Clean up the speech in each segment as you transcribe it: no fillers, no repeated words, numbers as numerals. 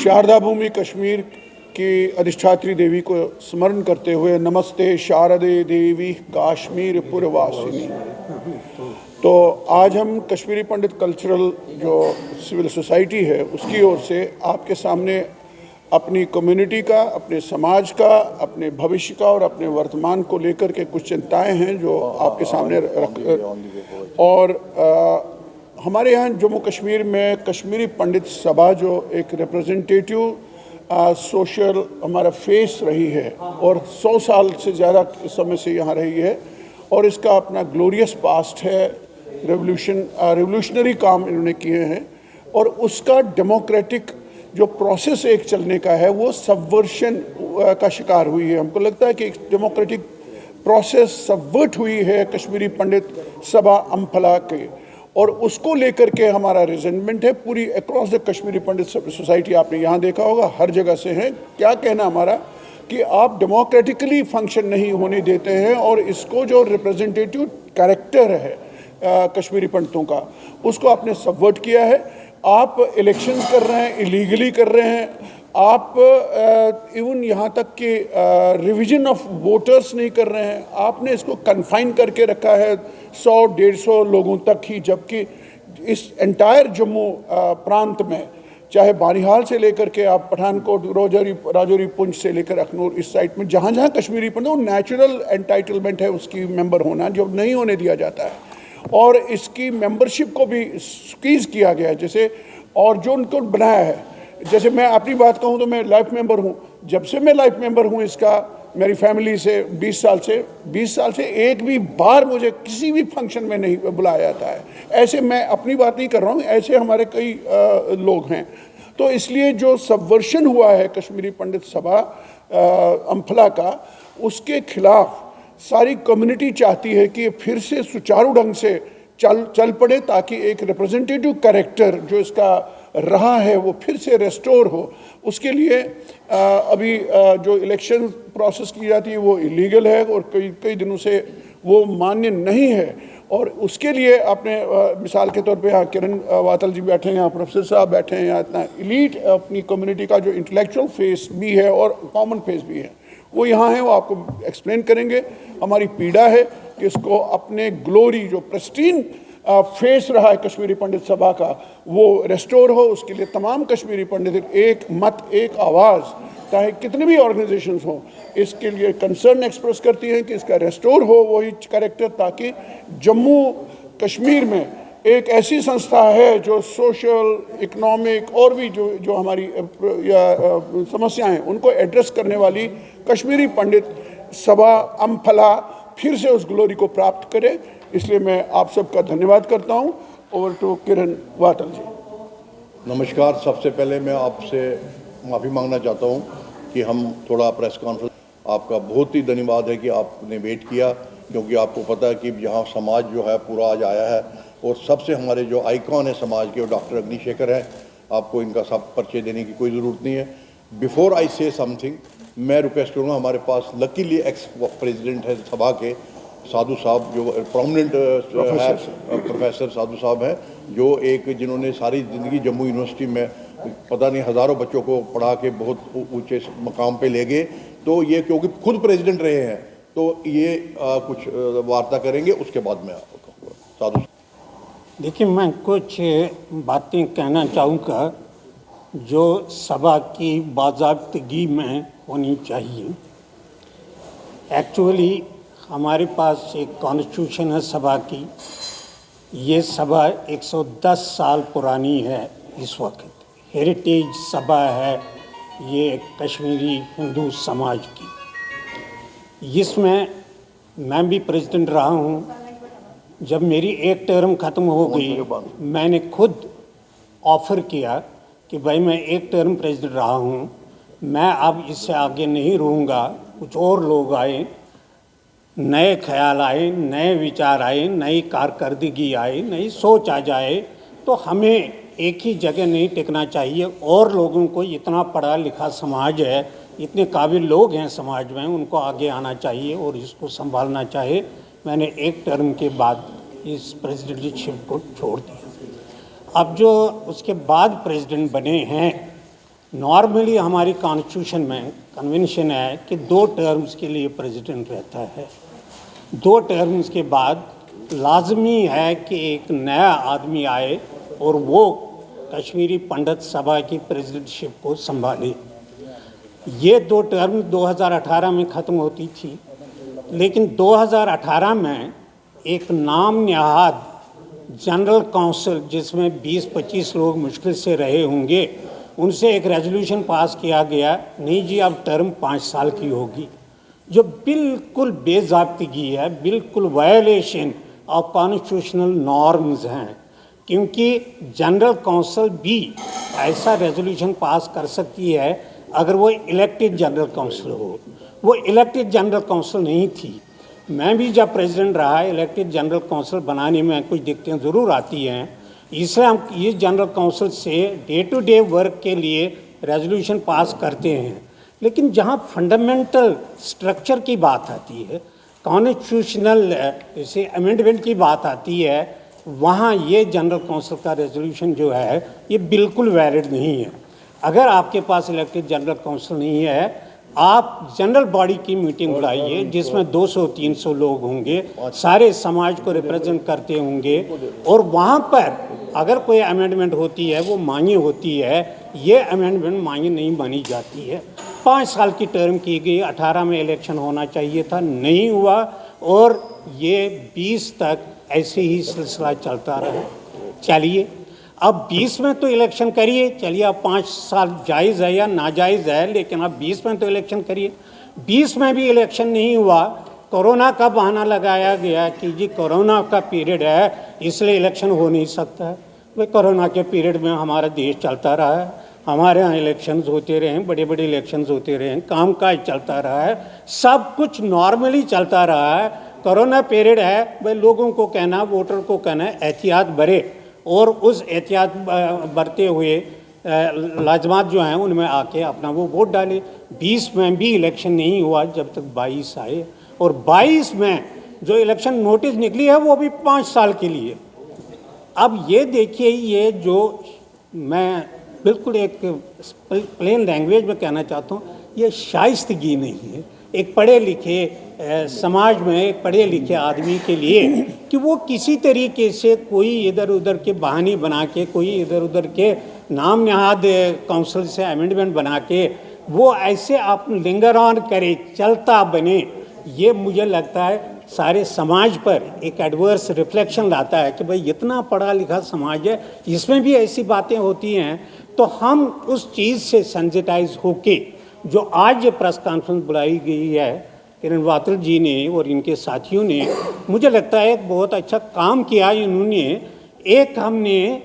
शारदा भूमि कश्मीर की अधिष्ठात्री देवी को स्मरण करते हुए नमस्ते शारदे देवी काश्मीर पुरवासिनी। तो आज हम कश्मीरी पंडित कल्चरल जो सिविल सोसाइटी है उसकी ओर से आपके सामने अपनी कम्युनिटी का, अपने समाज का, अपने भविष्य का और अपने वर्तमान को लेकर के कुछ चिंताएं हैं जो आपके सामने रख और हमारे यहाँ जम्मू कश्मीर में कश्मीरी पंडित सभा जो एक रिप्रेजेंटेटिव सोशल हमारा फेस रही है और 100 साल से ज़्यादा समय से यहाँ रही है और इसका अपना ग्लोरियस पास्ट है। रेवोल्यूशनरी काम इन्होंने किए हैं और उसका डेमोक्रेटिक जो प्रोसेस एक चलने का है वो सबवर्शन का शिकार हुई है। हमको लगता है कि एक डेमोक्रेटिक प्रोसेस सबवर्ट हुई है कश्मीरी पंडित सभा अम्फला के, और उसको लेकर के हमारा रिजेंटमेंट है पूरी across the Kashmiri Pandit society. आपने यहाँ देखा होगा हर जगह से है क्या कहना हमारा कि आप डेमोक्रेटिकली फंक्शन नहीं होने देते हैं और इसको जो रिप्रेजेंटेटिव कैरेक्टर है कश्मीरी पंडितों का उसको आपने सबवर्ट किया है। आप इलेक्शंस कर रहे हैं, इलीगली कर रहे हैं, आप इवन यहाँ तक कि रिवीजन ऑफ वोटर्स नहीं कर रहे हैं, आपने इसको कन्फाइन करके रखा है 100-150 लोगों तक ही, जबकि इस एंटायर जम्मू प्रांत में चाहे बानिहाल से लेकर के आप पठानकोट, राजौरी, पुंछ से लेकर अखनूर इस साइड में जहाँ जहाँ कश्मीरी पंडित वो नेचुरल एंटाइटलमेंट है उसकी मेंबर होना जो नहीं होने दिया जाता है और इसकी मेंबरशिप को भी स्क्वीज़ किया गया है जैसे, और जो उनको बनाया है। जैसे मैं अपनी बात कहूँ तो मैं लाइफ मेंबर हूँ, जब से मैं लाइफ मेंबर हूँ इसका मेरी फैमिली से 20 साल से एक भी बार मुझे किसी भी फंक्शन में नहीं बुलाया जाता है। ऐसे मैं अपनी बात नहीं कर रहा हूँ, ऐसे हमारे कई लोग हैं। तो इसलिए जो सबवर्शन हुआ है कश्मीरी पंडित सभा अम्फला का, उसके खिलाफ सारी कम्युनिटी चाहती है कि फिर से सुचारू ढंग से चल पड़े ताकि एक रिप्रेजेंटेटिव कैरेक्टर जो इसका रहा है वो फिर से रेस्टोर हो। उसके लिए अभी जो इलेक्शन प्रोसेस की जाती है वो इलीगल है और कई दिनों से वो मान्य नहीं है और उसके लिए आपने मिसाल के तौर पे यहाँ किरण वातल जी बैठे हैं, यहाँ प्रोफेसर साहब बैठे हैं, यहाँ इतना इलीट अपनी कम्युनिटी का जो इंटेलेक्चुअल फेस भी है और कॉमन फेस भी है वो यहाँ है, वो आपको एक्सप्लेन करेंगे। हमारी पीड़ा है कि इसको अपने ग्लोरी जो प्रेस्टीन फेस रहा है कश्मीरी पंडित सभा का वो रेस्टोर हो। उसके लिए तमाम कश्मीरी पंडित एक मत एक आवाज़ चाहे कितने भी ऑर्गेनाइजेशंस हों इसके लिए कंसर्न एक्सप्रेस करती हैं कि इसका रेस्टोर हो वही कैरेक्टर, ताकि जम्मू कश्मीर में एक ऐसी संस्था है जो सोशल, इकोनॉमिक और भी जो हमारी समस्याएं हैं उनको एड्रेस करने वाली कश्मीरी पंडित सभा अम्फला फिर से उस ग्लोरी को प्राप्त करे। इसलिए मैं आप सबका धन्यवाद करता हूं। ओवर टू किरण वातल जी। नमस्कार। सबसे पहले मैं आपसे माफ़ी मांगना चाहता हूं कि हम थोड़ा प्रेस कॉन्फ्रेंस, आपका बहुत ही धन्यवाद है कि आपने वेट किया, क्योंकि आपको पता है कि यहाँ समाज जो है पूरा आज आया है और सबसे हमारे जो आइकॉन है समाज के वो डॉक्टर अग्निशेखर हैं। आपको इनका सब परिचय देने की कोई ज़रूरत नहीं है। बिफोर आई से समथिंग मैं रिक्वेस्ट करूँगा, हमारे पास लकीली एक्स प्रेसिडेंट है सभा के साधु साहब जो प्रोमिनेंट प्रोफेसर साधु साहब हैं, जो एक जिन्होंने सारी ज़िंदगी जम्मू यूनिवर्सिटी में पता नहीं हज़ारों बच्चों को पढ़ा के बहुत ऊंचे मकाम पे ले गए। तो ये क्योंकि खुद प्रेसिडेंट रहे हैं तो ये कुछ वार्ता करेंगे, उसके बाद मैं आपको साधु। देखिए, मैं कुछ बातें कहना चाहूँगा जो सभा की बाज़ाब्तगी में होनी चाहिए। एक्चुअली हमारे पास एक कॉन्स्टिट्यूशन है सभा की। ये सभा 110 साल पुरानी है। इस वक्त हेरिटेज सभा है ये कश्मीरी हिंदू समाज की। इसमें मैं भी प्रेसिडेंट रहा हूँ। जब मेरी एक टर्म ख़त्म हो गई मैंने खुद ऑफ़र किया कि भाई मैं एक टर्म प्रेसिडेंट रहा हूँ, मैं अब इससे आगे नहीं रहूँगा। कुछ और लोग आए, नए ख्याल आए, नए विचार आए, नई कारकर्दगी आए, नई सोच आ जाए तो हमें एक ही जगह नहीं टिकना चाहिए। और लोगों को, इतना पढ़ा लिखा समाज है, इतने काबिल लोग हैं समाज में, उनको आगे आना चाहिए और इसको संभालना चाहिए। मैंने एक टर्म के बाद इस प्रेसिडेंटशिप को छोड़ दिया। अब जो उसके बाद प्रेसिडेंट बने हैं नॉर्मली हमारी कॉन्स्टिट्यूशन में कन्वेंशन है कि 2 टर्म्स के लिए प्रेसिडेंट रहता है। 2 टर्म्स के बाद लाजमी है कि एक नया आदमी आए और वो कश्मीरी पंडित सभा की प्रेसिडेंटशिप को संभाले। ये 2 टर्म 2018 में ख़त्म होती थी, लेकिन 2018 में एक नाम नहाद जनरल काउंसिल जिसमें 20-25 लोग मुश्किल से रहे होंगे, उनसे एक रेजोल्यूशन पास किया गया, नहीं जी अब टर्म 5 साल की होगी, जो बिल्कुल बेज़ाब्तगी है, बिल्कुल वायलेशन ऑफ कॉन्स्टिट्यूशनल नॉर्म्स हैं। क्योंकि जनरल काउंसिल भी ऐसा रेजोल्यूशन पास कर सकती है अगर वो इलेक्टेड जनरल काउंसिल हो। वो इलेक्टेड जनरल काउंसिल नहीं थी। मैं भी जब प्रेसिडेंट रहा, इलेक्टेड जनरल काउंसिल बनाने में कुछ दिक्कतें ज़रूर आती हैं, इसलिए हम इस जनरल काउंसिल से डे टू डे वर्क के लिए रेजोल्यूशन पास करते हैं। लेकिन जहाँ फंडामेंटल स्ट्रक्चर की बात आती है, कॉन्स्टिट्यूशनल जैसे अमेंडमेंट की बात आती है, वहाँ ये जनरल काउंसिल का रेजोल्यूशन जो है ये बिल्कुल वैलिड नहीं है। अगर आपके पास इलेक्टेड जनरल काउंसिल नहीं है, आप जनरल बॉडी की मीटिंग बुलाइए जिसमें 200-300 लोग होंगे, सारे समाज को रिप्रेजेंट करते होंगे, और वहाँ पर अगर कोई अमेंडमेंट होती है वो मान्य होती है। ये अमेंडमेंट मान्य नहीं मानी जाती है। 5 साल की टर्म की गई, 18 में इलेक्शन होना चाहिए था, नहीं हुआ, और ये 20 तक ऐसे ही सिलसिला चलता रहा। चलिए अब 20 में तो इलेक्शन करिए, चलिए अब 5 साल जायज़ है या नाजायज़ है, लेकिन अब 20 में तो इलेक्शन करिए। 20 में भी इलेक्शन नहीं हुआ, कोरोना का बहाना लगाया गया कि जी कोरोना का पीरियड है इसलिए इलेक्शन हो नहीं सकता है। भाई कोरोना के पीरियड में हमारा देश चलता रहा है, हमारे यहाँ इलेक्शंस होते रहे हैं, बड़े बड़े इलेक्शंस होते रहे हैं, कामकाज चलता रहा है, सब कुछ नॉर्मली चलता रहा है। कोरोना पीरियड है, भाई लोगों को कहना, वोटर को कहना एहतियात बरे, और उस एहतियात बरते हुए लाजमात जो हैं उनमें आके अपना वो वोट डाले। 20 में भी इलेक्शन नहीं हुआ जब तक 22 आए, और 22 में जो इलेक्शन नोटिस निकली है वो भी 5 साल के लिए। अब ये देखिए, ये जो मैं बिल्कुल एक प्लेन लैंग्वेज में कहना चाहता हूँ, ये शाइस्तगी नहीं है एक पढ़े लिखे समाज में, एक पढ़े लिखे आदमी के लिए कि वो किसी तरीके से कोई इधर उधर के बहाने बना के, कोई इधर उधर के नाम नहाद काउंसिल से अमेंडमेंट बना के वो ऐसे आप लिंगर ऑन करे, चलता बने। ये मुझे लगता है सारे समाज पर एक एडवर्स रिफ्लेक्शन लाता है कि भाई इतना पढ़ा लिखा समाज है, इसमें भी ऐसी बातें होती हैं। तो हम उस चीज़ से सेंसिटाइज होके जो आज ये प्रेस कॉन्फ्रेंस बुलाई गई है किरण वातल जी ने और इनके साथियों ने, मुझे लगता है एक बहुत अच्छा काम किया इन्होंने। एक हमने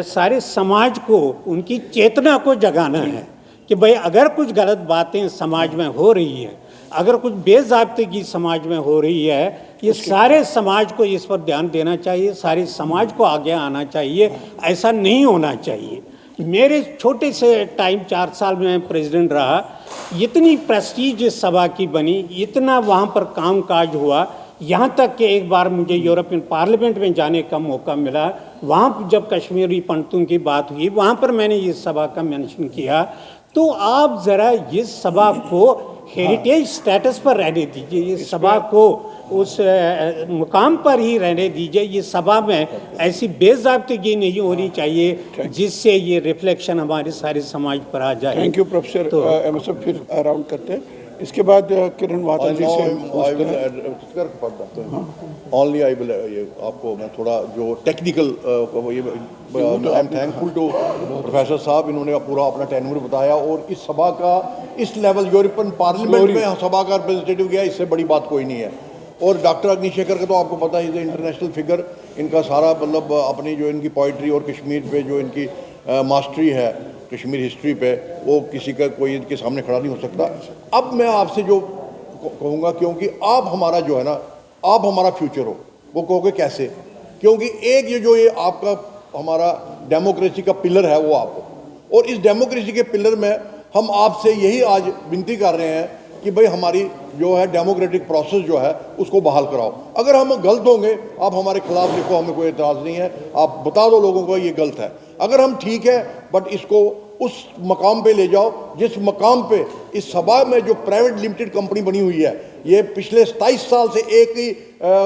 सारे समाज को, उनकी चेतना को जगाना है कि भाई अगर कुछ गलत बातें समाज में हो रही है, अगर कुछ बेज़ाब्तगी समाज में हो रही है, ये सारे समाज को इस पर ध्यान देना चाहिए, सारे समाज को आगे आना चाहिए। ऐसा नहीं होना चाहिए। मेरे छोटे से टाइम 4 साल में प्रेसिडेंट रहा, इतनी प्रेस्टीज सभा की बनी, इतना वहाँ पर कामकाज हुआ, यहाँ तक कि एक बार मुझे यूरोपियन पार्लियामेंट में जाने का मौका मिला। वहाँ जब कश्मीरी पंडितों की बात हुई, वहाँ पर मैंने इस सभा का मेंशन किया। तो आप ज़रा इस सभा को हेरिटेज स्टेटस पर रहने दीजिए, ये सभा को उस मुकाम पर ही रहने दीजिए। ये सभा में ऐसी बेज़ाब्तगी नहीं होनी चाहिए जिससे ये रिफ्लेक्शन हमारे सारे समाज पर आ जाए। Thank you professor MSF. फिर अराउंड करते हैं, इसके बाद किरण वातल जी से ओनली आई विल आपको मैं थोड़ा जो technical I am thankful to professor साहब, इन्होंने पूरा अपना टेन्योर बताया। और इस सभा का इस लेवल यूरोपियन पार्लियामेंट में सभा का रिप्रेजेंटेटिव गया, इससे बड़ी बात कोई नहीं है। और डॉक्टर अग्निशेखर का तो आपको पता है, इज इंटरनेशनल फिगर। इनका सारा मतलब अपनी जो इनकी पोइट्री और कश्मीर पे जो इनकी मास्टरी है कश्मीर हिस्ट्री पे, वो किसी का कोई इनके सामने खड़ा नहीं हो सकता। अब मैं आपसे जो कहूँगा, क्योंकि आप हमारा जो है ना, आप हमारा फ्यूचर हो, वो कहोगे कैसे? क्योंकि एक ये जो ये आपका हमारा डेमोक्रेसी का पिलर है वो आप हो, और इस डेमोक्रेसी के पिलर में हम आपसे यही आज विनती कर रहे हैं कि भाई हमारी जो है डेमोक्रेटिक प्रोसेस जो है उसको बहाल कराओ। अगर हम गलत होंगे, आप हमारे खिलाफ लिखो, हमें कोई एतराज़ नहीं है, आप बता दो लोगों को ये गलत है। अगर हम ठीक है बट इसको उस मकाम पे ले जाओ जिस मकाम पे इस सभा में जो प्राइवेट लिमिटेड कंपनी बनी हुई है, ये पिछले 27 साल से एक ही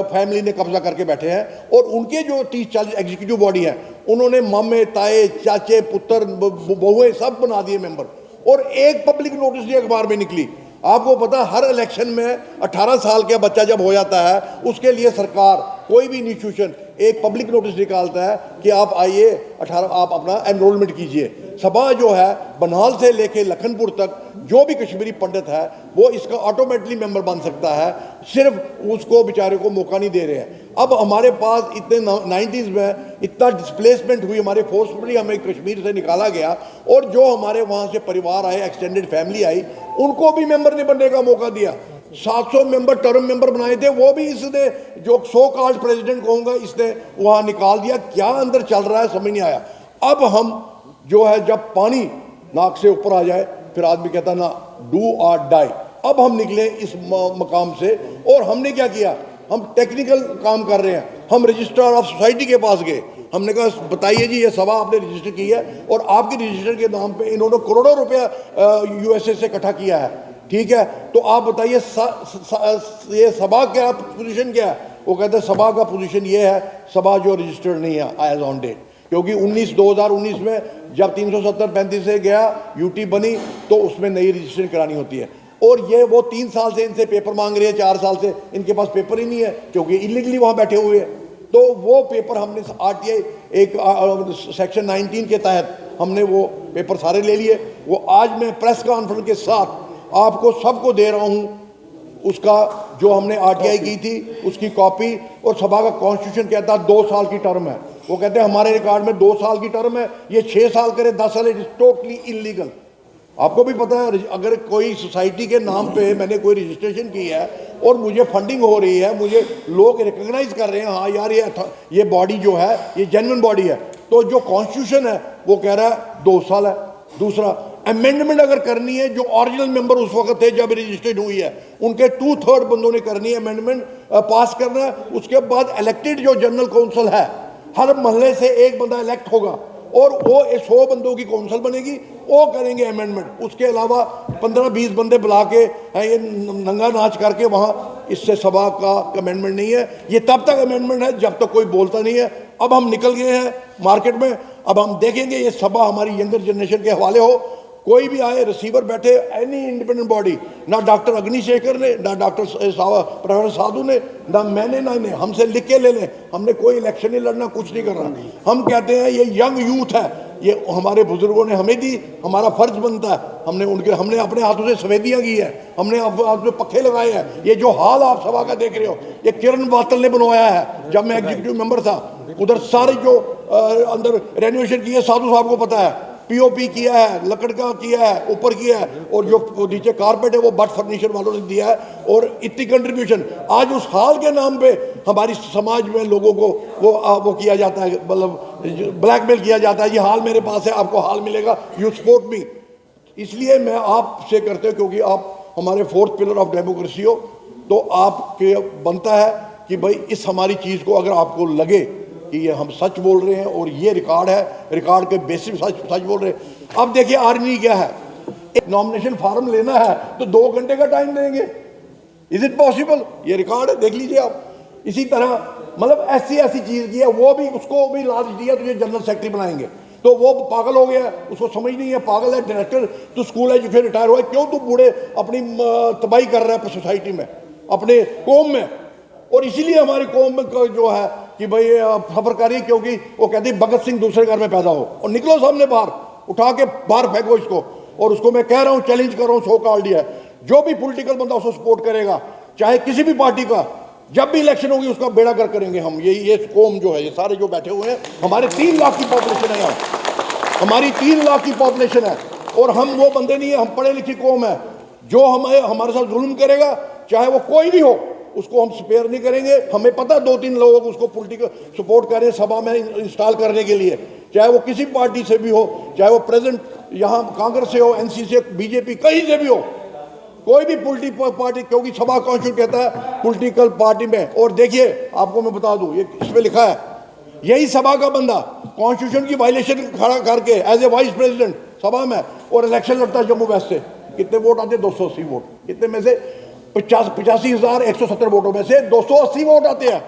फैमिली ने कब्जा करके बैठे हैं और उनके जो 30-40 एग्जीक्यूटिव बॉडी हैं उन्होंने मामे ताए चाचे पुत्र बहुएं सब बना दिए मेंबर, और एक पब्लिक नोटिस नहीं अखबार में निकली। आपको पता हर इलेक्शन में 18 साल का बच्चा जब हो जाता है उसके लिए सरकार कोई भी इंस्टीट्यूशन एक पब्लिक नोटिस निकालता है कि आप आइए 18 आप अपना एनरोलमेंट कीजिए। सभा जो है बनाल से लेके लखनपुर तक जो भी कश्मीरी पंडित है वो इसका ऑटोमेटिकली मेंबर बन सकता है, सिर्फ उसको बेचारे को मौका नहीं दे रहे हैं। अब हमारे पास इतने 90s में इतना डिस्प्लेसमेंट हुई, हमारे फोर्सफुली हमें कश्मीर से निकाला गया और जो हमारे वहाँ से परिवार आए, एक्सटेंडेड फैमिली आई, उनको भी मेंबर नहीं बनने का मौका दिया। 700 मेंबर टर्म मेंबर बनाए थे, वो भी इसने जो सो कॉल्ड प्रेसिडेंट कहूँगा इसने वहाँ निकाल दिया। क्या अंदर चल रहा है समझ नहीं आया। अब हम जो है जब पानी नाक से ऊपर आ जाए फिर आदमी कहता ना डू और डाई। अब हम निकले इस मकाम से और हमने क्या किया, हम टेक्निकल काम कर रहे हैं। हम रजिस्ट्रार ऑफ सोसाइटी के पास गए, हमने कहा बताइए जी ये सभा आपने रजिस्टर की है और आपके रजिस्टर के नाम पे इन्होंने करोड़ों रुपया USA से इकट्ठा किया है, ठीक है, तो आप बताइए ये सभा क्या पोजीशन क्या है। वो कहते हैं सभा का पोजीशन ये है, सभा जो रजिस्टर्ड नहीं है एज ऑन डेट, क्योंकि 2019 में जब 370-35 से गया यूटी बनी तो उसमें नई रजिस्ट्रेशन करानी होती है। और ये वो 3 साल से इनसे पेपर मांग रहे हैं, 4 साल से इनके पास पेपर ही नहीं है क्योंकि इलीगली वहाँ बैठे हुए हैं। तो वो पेपर हमने RTI एक सेक्शन 19 के तहत हमने वो पेपर सारे ले लिए। वो आज मैं प्रेस कॉन्फ्रेंस के साथ आपको सबको दे रहा हूँ, उसका जो हमने RTI की थी उसकी कॉपी। और सभा का कॉन्स्टिट्यूशन कहता है 2 साल की टर्म है, वो कहते हैं हमारे रिकॉर्ड में 2 साल की टर्म है, ये 6 साल करे 10 साल, इट इज टोटली इलीगल। आपको भी पता है अगर कोई सोसाइटी के नाम पे मैंने कोई रजिस्ट्रेशन की है और मुझे फंडिंग हो रही है, मुझे लोग रिकॉग्नाइज कर रहे हैं हाँ यार ये बॉडी जो है ये जेन्युइन बॉडी है, तो जो कॉन्स्टिट्यूशन है वो कह रहा है 2 साल है। दूसरा अमेंडमेंट अगर करनी है, जो ओरिजिनल मेंबर उस वक्त थे जब रजिस्ट्रेड हुई है उनके 2/3 बंदों ने करनी है, अमेंडमेंट पास करना है। उसके बाद इलेक्टेड जो जनरल काउंसिल है, हर महल्ले से एक बंदा इलेक्ट होगा और वो 100 बंदों की काउंसिल बनेगी, वो करेंगे अमेंडमेंट। उसके अलावा 15-20 बंदे बुला के ये नंगा नाच करके वहाँ, इससे सभा का अमेंडमेंट नहीं है। ये तब तक अमेंडमेंट है जब तक कोई बोलता नहीं है। अब हम निकल गए हैं मार्केट में, अब हम देखेंगे ये सभा हमारी यंगर जनरेशन के हवाले हो। कोई भी आए, रिसीवर बैठे, एनी इंडिपेंडेंट बॉडी, ना डॉक्टर अग्निशेखर ने, ना डॉक्टर प्रोफेसर साधु ने, ना मैंने, ना इन्हें, हमसे लिख के ले लें। हमने कोई इलेक्शन नहीं लड़ना, कुछ नहीं करना। हम कहते हैं ये यंग यूथ है, ये हमारे बुजुर्गों ने हमें दी, हमारा फर्ज बनता है। हमने अपने हाथों से सफेदियाँ की है, हमने अपने पखे लगाए हैं। ये जो हाल आप सभा का देख रहे हो ये किरण वातल ने बनवाया है। जब मैं एग्जीक्यूटिव मेंबर था उधर सारे जो अंदर रेनोवेशन किए साधु साहब को पता है, POP किया है, लकड़ का किया है, ऊपर किया है, और जो नीचे कारपेट है वो बट फर्नीचर वालों ने दिया है। और इतनी कंट्रीब्यूशन आज उस हाल के नाम पे हमारी समाज में लोगों को वो किया जाता है, मतलब ब्लैकमेल किया जाता है। ये हाल मेरे पास है, आपको हाल मिलेगा, यू सपोर्ट मी। इसलिए मैं आपसे करते हो क्योंकि आप हमारे 4th पिलर ऑफ डेमोक्रेसी हो, तो आपके बनता है कि भाई इस हमारी चीज़ को अगर आपको लगे कि ये हम सच बोल रहे हैं और ये रिकॉर्ड है, रिकॉर्ड के बेसिस सच बोल रहे हैं। अब देखिए आर्मी क्या है, एक नॉमिनेशन फॉर्म लेना है तो 2 घंटे का टाइम देंगे। Is it possible? ये रिकॉर्ड है, देख लीजिए आप। इसी तरह मतलब ऐसी चीज़ की है, वो भी उसको भी लालच दिया तो ये जनरल सेक्रेटरी बनाएंगे, तो वो पागल हो गया, उसको समझ नहीं है, पागल है। डायरेक्टर तो स्कूल एजुकेशन रिटायर हुआ, क्यों तू बूढ़े अपनी तबाही कर रहा है सोसाइटी में, अपने कौम में। और इसीलिए हमारी कौम में जो है कि भाई खबर करिए, क्योंकि वो कहती है भगत सिंह दूसरे घर में पैदा हो, और निकलो सामने बाहर, उठा के बाहर फेंको इसको। और उसको मैं कह रहा हूँ, चैलेंज कर रहा हूँ, सो कॉल्ड है, जो भी पॉलिटिकल बंदा उसको सपोर्ट करेगा, चाहे किसी भी पार्टी का, जब भी इलेक्शन होगी उसका बेड़ा गर्क करेंगे हम। ये कौम जो है, ये सारे जो बैठे हुए हैं, हमारे 3 लाख की पॉपुलेशन है यहाँ, हमारी 3 लाख की पॉपुलेशन है। और हम वो बंदे नहीं है, हम पढ़े लिखी कौम है। जो हमारे साथ जुल्म करेगा, चाहे वो कोई भी हो, उसको हम स्पेयर नहीं करेंगे। हमें पता 2-3 लोग उसको पॉलिटिकल सपोर्ट कर रहे हैं सभा में इंस्टॉल करने के लिए, चाहे वो किसी पार्टी से भी हो, चाहे वो प्रेजेंट यहाँ कांग्रेस से हो, NC से, BJP, कहीं से भी हो, कोई भी पॉलिटिकल पार्टी, क्योंकि सभा कॉन्स्टिट्यूट कहता है पॉलिटिकल पार्टी में। और देखिए आपको मैं बता दूं, ये इसमें लिखा है, यही सभा का बंदा कॉन्स्टिट्यूशन की वायलेशन खड़ा करके एज ए वाइस प्रेसिडेंट सभा में, और इलेक्शन लड़ता है जम्मू वेस्ट से, कितने वोट आते हैं? 280 वोट। कितने में से? 85,170 वोटों में से 280 वोट आते हैं।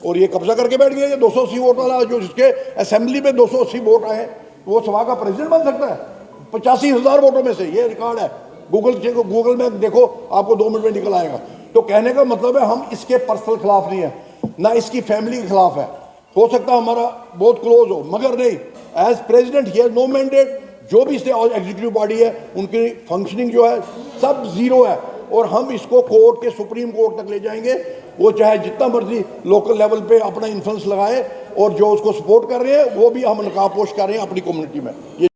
और ये कब्जा करके बैठ गया, ये 280 वोट वाला, जो जिसके असेंबली में 280 वोट आए वो सभा का प्रेसिडेंट बन सकता है 85,000 वोटों में से। ये रिकॉर्ड है, गूगल में देखो, आपको 2 मिनट में निकल आएगा। तो कहने का मतलब है हम इसके पर्सनल खिलाफ नहीं है, ना इसकी फैमिली के खिलाफ है। हो सकता है हमारा बहुत क्लोज हो, मगर नहीं, as president he has no mandate. जो भी एग्जीक्यूटिव बॉडी है उनकी फंक्शनिंग जो है सब जीरो है, और हम इसको कोर्ट के सुप्रीम कोर्ट तक ले जाएंगे। वो चाहे जितना मर्जी लोकल लेवल पे अपना इन्फ्लुएंस लगाए, और जो उसको सपोर्ट कर रहे हैं वो भी हम नकाबपोश कर रहे हैं अपनी कम्युनिटी में। ये